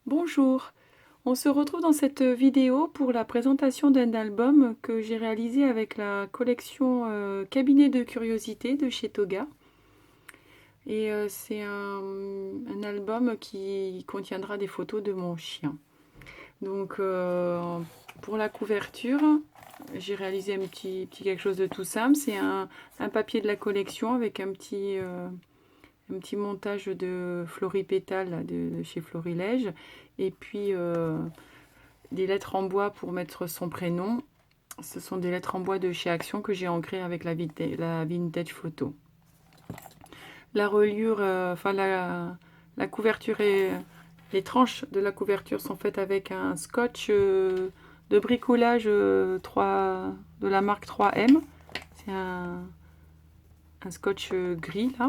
Bonjour, on se retrouve dans cette vidéo pour la présentation d'un album que j'ai réalisé avec la collection Cabinet de curiosités de chez Toga. Et c'est un album qui contiendra des photos de mon chien. Donc pour la couverture, j'ai réalisé un petit quelque chose de tout simple. C'est un papier de la collection avec un petit montage de Floripétale de chez Florilège. Et puis des lettres en bois pour mettre son prénom. Ce sont des lettres en bois de chez Action que j'ai ancrées avec la vintage photo. La reliure, la couverture et les tranches de la couverture sont faites avec un scotch de bricolage 3, de la marque 3M. C'est un scotch gris là.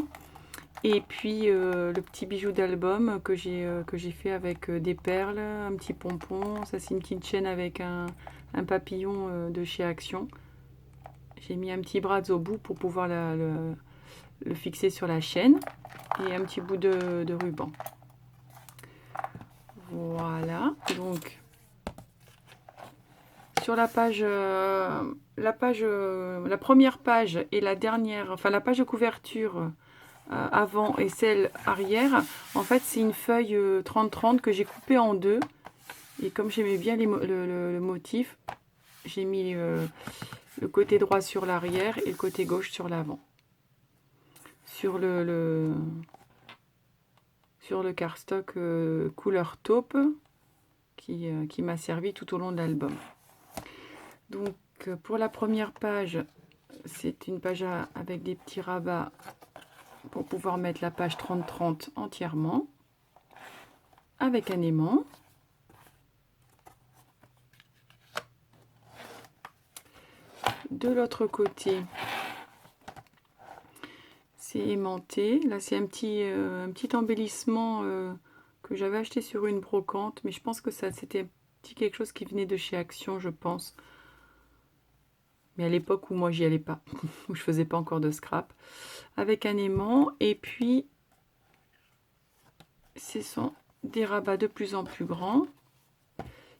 Et puis le petit bijou d'album que j'ai fait avec des perles, un petit pompon. Ça c'est une petite chaîne avec un papillon de chez Action. J'ai mis un petit bras au bout pour pouvoir le fixer sur la chaîne. Et un petit bout de ruban. Voilà. Donc sur la page, la première page et la dernière, enfin la page de couverture avant et celle arrière, en fait c'est une feuille 30-30 que j'ai coupée en deux. Et comme j'aimais bien le motif, j'ai mis le côté droit sur l'arrière et le côté gauche sur l'avant. Sur sur le cardstock couleur taupe qui m'a servi tout au long de l'album. Donc pour la première page, c'est une page avec des petits rabats pour pouvoir mettre la page 30-30 entièrement avec un aimant. De l'autre côté, c'est aimanté. Là, c'est un petit embellissement que j'avais acheté sur une brocante, mais je pense que c'était quelque chose qui venait de chez Action, je pense. Mais à l'époque où moi j'y allais pas, où je faisais pas encore de scrap, avec un aimant. Et puis, ce sont des rabats de plus en plus grands.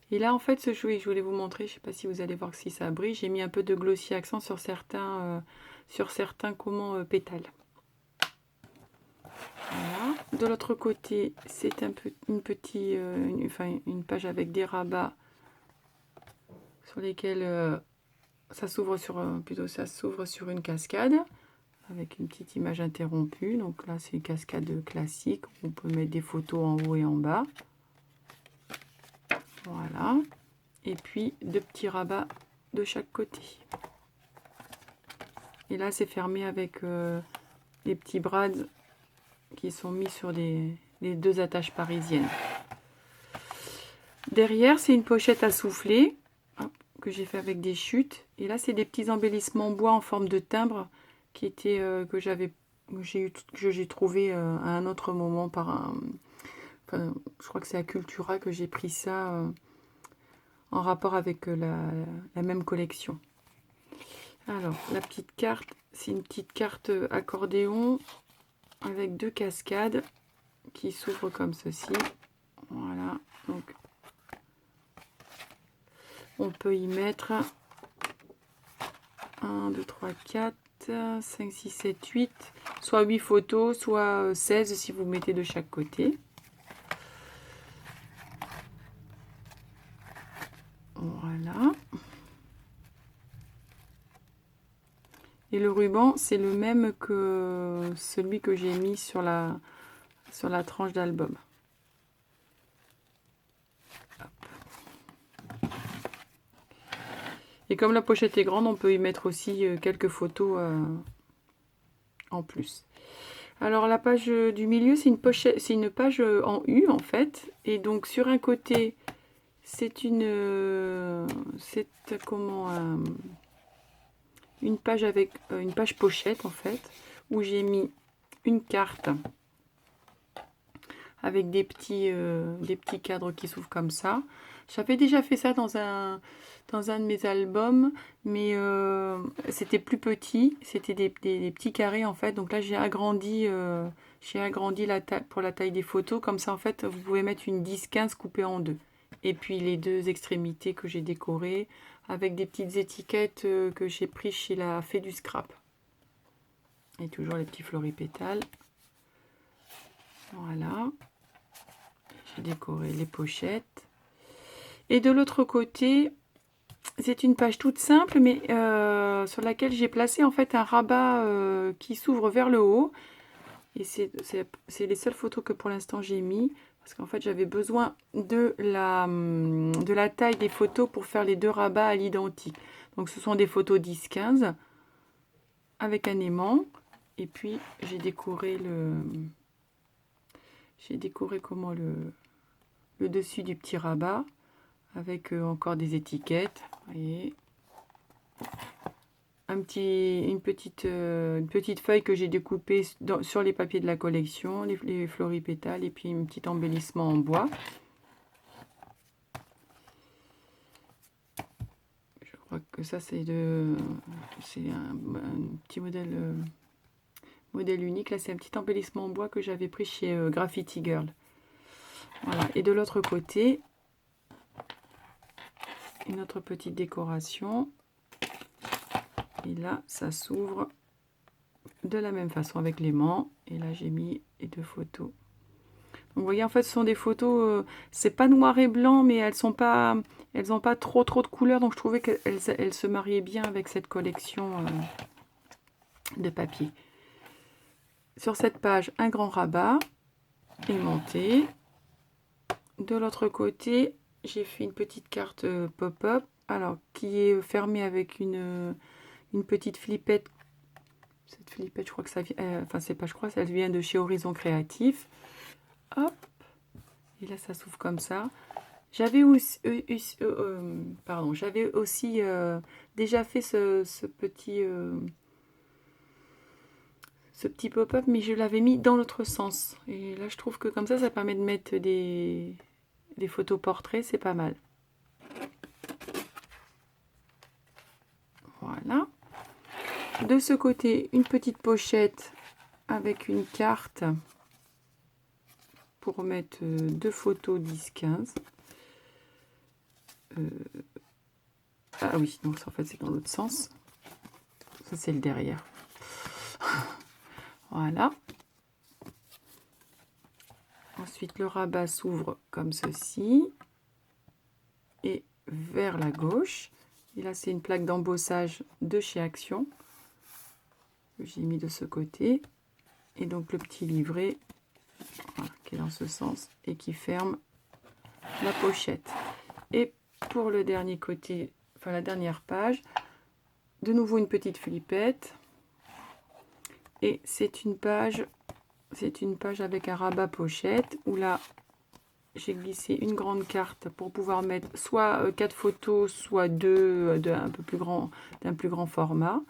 Et là, en fait, ce jouet, je voulais vous montrer, je sais pas si vous allez voir si ça brille. J'ai mis un peu de glossy accent sur certains pétales. Voilà. De l'autre côté, c'est une page avec des rabats sur lesquels ça s'ouvre sur une cascade avec une petite image interrompue. Donc là, c'est une cascade classique. On peut mettre des photos en haut et en bas. Voilà. Et puis deux petits rabats de chaque côté. Et là, c'est fermé avec les petits brads qui sont mis sur les deux attaches parisiennes. Derrière, c'est une pochette à souffler que j'ai fait avec des chutes. Et là, c'est des petits embellissements bois en forme de timbre que j'ai trouvé à un autre moment je crois que c'est à Cultura que j'ai pris ça en rapport avec la même collection. Alors, la petite carte, c'est une petite carte accordéon avec deux cascades qui s'ouvrent comme ceci. Voilà, donc on peut y mettre 1, 2, 3, 4, 5, 6, 7, 8, soit 8 photos, soit 16 si vous mettez de chaque côté. Voilà. Et le ruban, c'est le même que celui que j'ai mis sur la tranche d'album. Et comme la pochette est grande, on peut y mettre aussi quelques photos en plus. Alors la page du milieu, c'est une page en U en fait. Et donc sur un côté, c'est une page avec une page pochette en fait, où j'ai mis une carte avec des petits cadres qui s'ouvrent comme ça. J'avais déjà fait ça dans un de mes albums, mais c'était plus petit, c'était des petits carrés en fait. Donc là j'ai agrandi la taille pour la taille des photos. Comme ça en fait vous pouvez mettre une 10-15 coupée en deux. Et puis les deux extrémités que j'ai décorées avec des petites étiquettes que j'ai prises chez la Fée du Scrap. Et toujours les petits floripétales. Voilà. J'ai décoré les pochettes. Et de l'autre côté, c'est une page toute simple, mais sur laquelle j'ai placé en fait un rabat qui s'ouvre vers le haut. Et c'est les seules photos que pour l'instant j'ai mis. Parce qu'en fait, j'avais besoin de la taille des photos pour faire les deux rabats à l'identique. Donc, ce sont des photos 10-15 avec un aimant. Et puis, j'ai décoré comment le dessus du petit rabat avec encore des étiquettes. Vous voyez, une petite feuille que j'ai découpée sur les papiers de la collection, les floripétales et puis un petit embellissement en bois. Je crois que ça c'est un petit modèle unique. Là c'est un petit embellissement en bois que j'avais pris chez Graffiti Girl. Voilà. Et de l'autre côté, une autre petite décoration. Et là, ça s'ouvre de la même façon avec l'aimant. Et là, j'ai mis les deux photos. Donc, vous voyez, en fait, ce sont des photos, c'est pas noir et blanc, mais elles n'ont pas trop de couleurs. Donc, je trouvais qu'elles se mariaient bien avec cette collection de papier. Sur cette page, un grand rabat aimanté. De l'autre côté, j'ai fait une petite carte pop-up, alors qui est fermée avec une petite flippette. Cette flippette, je crois que ça vient, enfin c'est pas, je crois, elle vient de chez Horizon Créatif. Hop, et là ça s'ouvre comme ça. J'avais aussi, déjà fait ce petit pop-up, mais je l'avais mis dans l'autre sens. Et là, je trouve que comme ça permet de mettre des photos portraits, c'est pas mal. Voilà. De ce côté, une petite pochette avec une carte pour mettre deux photos 10-15. Ah oui, donc en fait c'est dans l'autre sens. Ça c'est le derrière. Voilà. Ensuite le rabat s'ouvre comme ceci. Et vers la gauche. Et là c'est une plaque d'embossage de chez Action. Que j'ai mis de ce côté. Et donc le petit livret, voilà, qui est dans ce sens et qui ferme la pochette. Et pour le dernier côté, enfin la dernière page, de nouveau une petite flippette. Et c'est une page avec un rabat pochette où là j'ai glissé une grande carte pour pouvoir mettre soit 4 photos, soit 2 d'un plus grand format.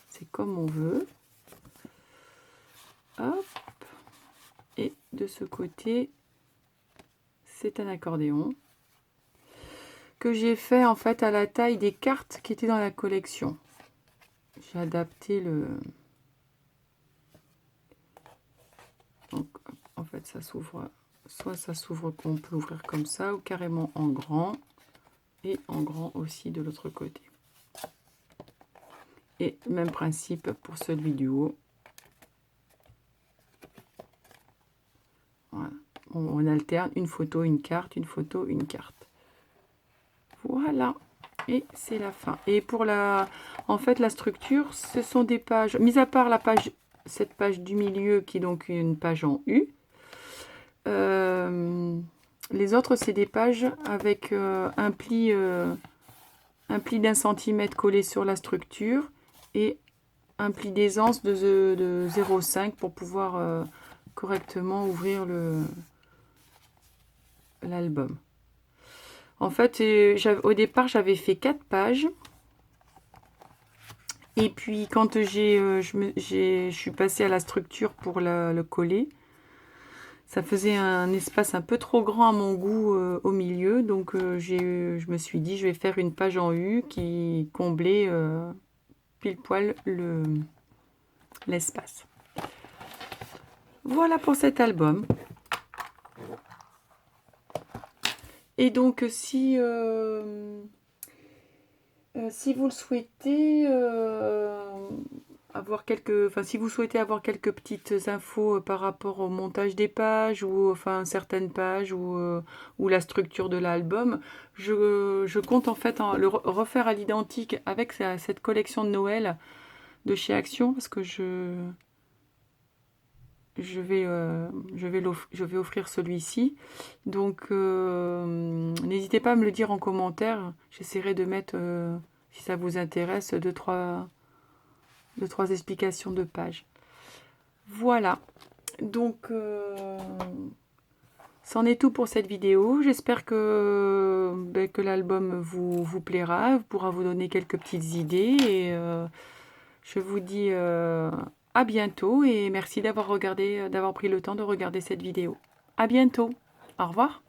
C'est comme on veut. Hop. Et de ce côté, c'est un accordéon que j'ai fait en fait à la taille des cartes qui étaient dans la collection. J'ai adapté le... Donc, en fait, ça s'ouvre, soit ça s'ouvre qu'on peut ouvrir comme ça, ou carrément en grand, et en grand aussi de l'autre côté. Et même principe pour celui du haut. Voilà. On alterne une photo, une carte, une photo, une carte. Voilà. Et c'est la fin. Et pour en fait, la structure, ce sont des pages, mis à part cette page du milieu qui est donc une page en U. Les autres, c'est des pages avec un pli d'1 centimètre collé sur la structure et un pli d'aisance de 0,5 pour pouvoir correctement ouvrir l'album. En fait, au départ, j'avais fait 4 pages. Et puis, quand je suis passée à la structure pour le coller, ça faisait un espace un peu trop grand à mon goût au milieu, donc je me suis dit je vais faire une page en U qui comblait pile poil l'espace. Voilà pour cet album. Et donc si vous le souhaitez, si vous souhaitez avoir quelques petites infos par rapport au montage des pages ou enfin certaines pages ou la structure de l'album, je compte en fait le refaire à l'identique avec cette collection de Noël de chez Action parce que je vais offrir celui-ci. Donc n'hésitez pas à me le dire en commentaire. J'essaierai de mettre, si ça vous intéresse, deux, trois explications de pages. Voilà. Donc c'en est tout pour cette vidéo. J'espère que l'album vous plaira, pourra vous donner quelques petites idées. Et je vous dis à bientôt et merci d'avoir pris le temps de regarder cette vidéo. À bientôt. Au revoir.